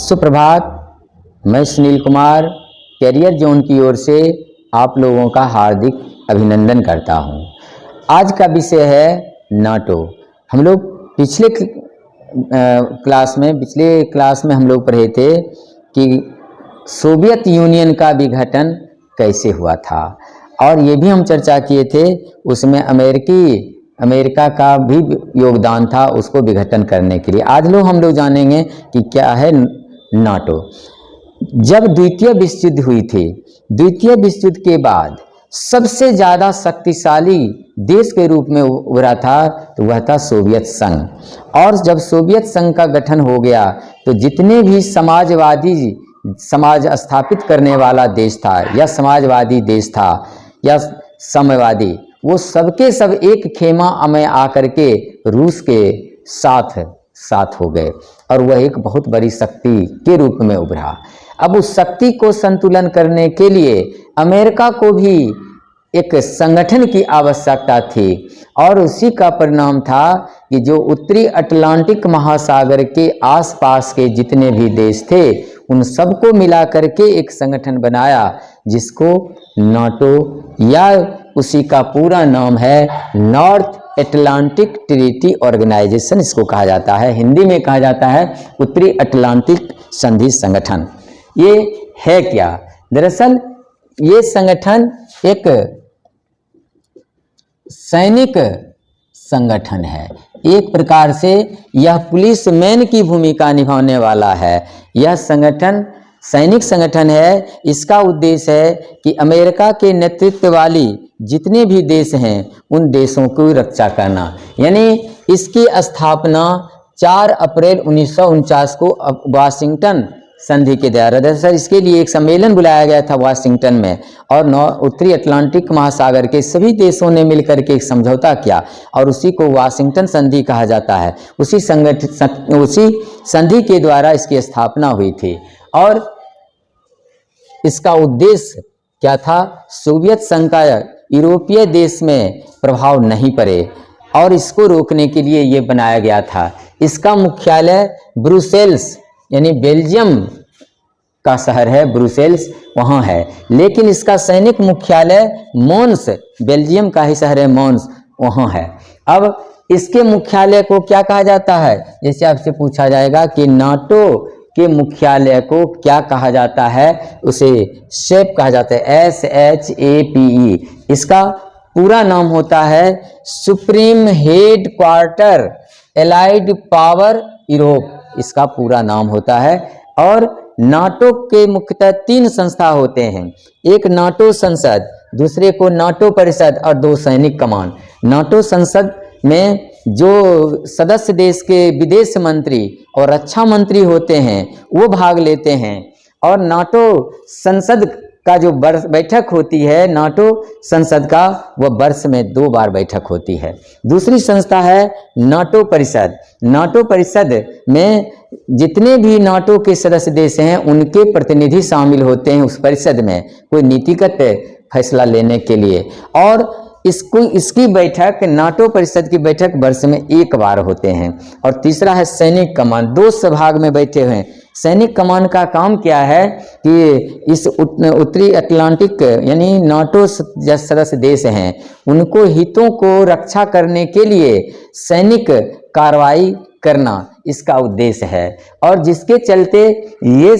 सुप्रभात। मैं Sunil Kumar career zone की ओर से आप लोगों का हार्दिक अभिनंदन करता हूं। आज का विषय है नाटो। हम लोग पिछले क्लास में हम लोग पढ़े थे कि सोवियत यूनियन का विघटन कैसे हुआ था, और ये भी हम चर्चा किए थे उसमें अमेरिका का भी योगदान था उसको विघटन करने के लिए। आज हम लोग जानेंगे कि क्या है नाटो। जब द्वितीय विश्व युद्ध हुई थी, द्वितीय विश्व युद्ध के बाद सबसे ज़्यादा शक्तिशाली देश के रूप में उभरा था तो वह था सोवियत संघ। और जब सोवियत संघ का गठन हो गया तो जितने भी समाज स्थापित करने वाला देश था या समाजवादी देश था या साम्यवादी, वो सबके सब एक खेमा में आकर के रूस के साथ हो गए और वह एक बहुत बड़ी शक्ति के रूप में उभरा। अब उस शक्ति को संतुलन करने के लिए अमेरिका को भी एक संगठन की आवश्यकता थी, और उसी का परिणाम था कि जो उत्तरी अटलांटिक महासागर के आसपास के जितने भी देश थे उन सबको मिला करके एक संगठन बनाया जिसको नाटो या उसी का पूरा नाम है नॉर्थ अटलांटिक ट्रीटी ऑर्गेनाइजेशन इसको कहा जाता है। हिंदी में कहा जाता है उत्तरी अटलांटिक संधि संगठन। ये है क्या? दरअसल ये संगठन एक सैनिक संगठन है। एक प्रकार से यह पुलिस मैन की भूमिका निभाने वाला है। यह संगठन सैनिक संगठन है। इसका उद्देश्य है कि अमेरिका के नेतृत्व वाली जितने भी देश हैं उन देशों की रक्षा करना। यानी इसकी स्थापना 4 अप्रैल 1949 को वाशिंगटन संधि के द्वारा, दरअसल इसके लिए एक सम्मेलन बुलाया गया था वाशिंगटन में, और उत्तरी अटलांटिक महासागर के सभी देशों ने मिलकर के एक समझौता किया और उसी को वाशिंगटन संधि कहा जाता है। उसी संधि के द्वारा इसकी स्थापना हुई थी। और इसका उद्देश्य क्या था? सोवियत संघ का यूरोपीय देश में प्रभाव नहीं पड़े और इसको रोकने के लिए ये बनाया गया था। इसका मुख्यालय ब्रुसेल्स यानी बेल्जियम का शहर है, ब्रुसेल्स वहाँ है, लेकिन इसका सैनिक मुख्यालय मोन्स, बेल्जियम का ही शहर है मोन्स, वहाँ है। अब इसके मुख्यालय को क्या कहा जाता है? जैसे आपसे पूछा जाएगा कि नाटो के मुख्यालय को क्या कहा जाता है, उसे शेप कहा जाता है, SHAPE। इसका पूरा नाम होता है supreme head quarter allied power Europe, इसका पूरा नाम होता है। और नाटो के मुख्यतः 3 संस्था होते हैं, एक नाटो संसद, दूसरे को नाटो परिषद और 2 सैनिक कमान। नाटो संसद में जो सदस्य देश के विदेश मंत्री और रक्षा मंत्री होते हैं वो भाग लेते हैं, और नाटो संसद का जो बैठक होती है नाटो संसद का, वह वर्ष में 2 बार बैठक होती है। दूसरी संस्था है नाटो परिषद। नाटो परिषद में जितने भी नाटो के सदस्य देश हैं उनके प्रतिनिधि शामिल होते हैं उस परिषद में कोई नीतिगत फैसला लेने के लिए, और इसकी बैठक, नाटो परिषद की बैठक वर्ष में 1 बार होते हैं। और तीसरा है सैनिक कमान, 2 भाग में बैठे हुए हैं। सैनिक कमान का काम क्या है कि इस उत्तरी अटलांटिक यानी नाटो सदस्य देश हैं उनको हितों को रक्षा करने के लिए सैनिक कार्रवाई करना इसका उद्देश्य है, और जिसके चलते ये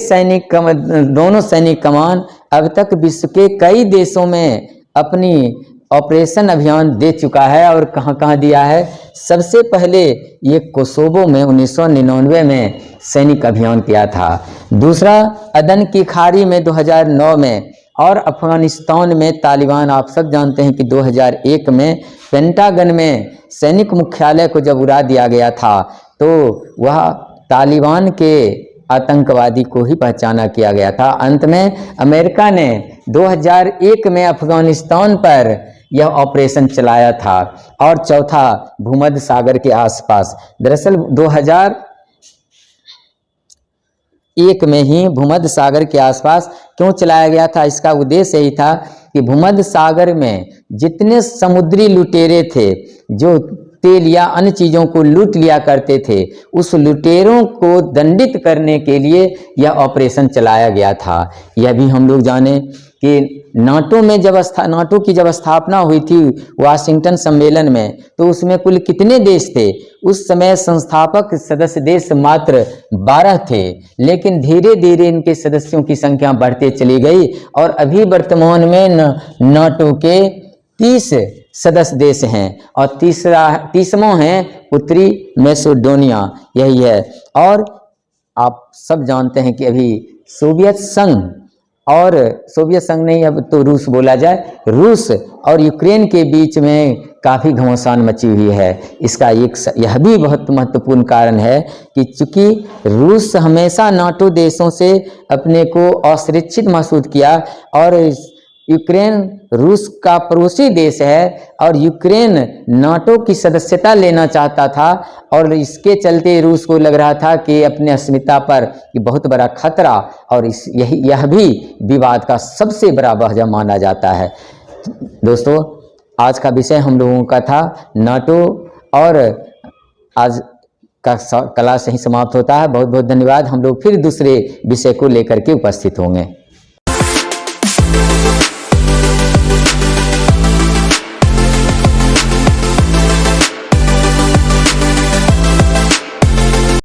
दोनों सैनिक कमान अब तक विश्व के कई देशों में अपनी ऑपरेशन अभियान दे चुका है। और कहाँ कहाँ दिया है? सबसे पहले ये कोसोवो में 1999 में सैनिक अभियान किया था, दूसरा अदन की खाड़ी में 2009 में, और अफगानिस्तान में तालिबान, आप सब जानते हैं कि 2001 में पेंटागन में सैनिक मुख्यालय को जब उड़ा दिया गया था तो वह तालिबान के आतंकवादी को ही पहचाना किया गया था। अंत में अमेरिका ने 2001 में अफगानिस्तान पर यह ऑपरेशन चलाया था। और चौथा भूमध्य सागर के आसपास, दरअसल 2001 में ही भूमध्य सागर के आसपास क्यों चलाया गया था? इसका उद्देश्य यही था कि भूमध्य सागर में जितने समुद्री लुटेरे थे जो तेल या अन्य चीज़ों को लूट लिया करते थे, उस लुटेरों को दंडित करने के लिए यह ऑपरेशन चलाया गया था। यह भी हम लोग जाने कि नाटो की जब स्थापना हुई थी वाशिंगटन सम्मेलन में, तो उसमें कुल कितने देश थे? उस समय संस्थापक सदस्य देश मात्र 12 थे, लेकिन धीरे धीरे इनके सदस्यों की संख्या बढ़ते चली गई और अभी वर्तमान में नाटो के 30 सदस्य देश हैं और 30वां है उत्तरी मैसेडोनिया, यही है। और आप सब जानते हैं कि अभी सोवियत संघ नहीं, अब तो रूस बोला जाए, रूस और यूक्रेन के बीच में काफ़ी घमासान मची हुई है। इसका यह भी बहुत महत्वपूर्ण कारण है कि चूंकि रूस हमेशा नाटो देशों से अपने को असुरक्षित महसूस किया और यूक्रेन रूस का पड़ोसी देश है और यूक्रेन नाटो की सदस्यता लेना चाहता था, और इसके चलते रूस को लग रहा था कि अपने अस्मिता पर बहुत बड़ा खतरा, और यह भी विवाद का सबसे बड़ा वजह माना जाता है। दोस्तों, आज का विषय हम लोगों का था नाटो, और आज का क्लास यहीं समाप्त होता है। बहुत बहुत धन्यवाद। हम लोग फिर दूसरे विषय को लेकर के उपस्थित होंगे।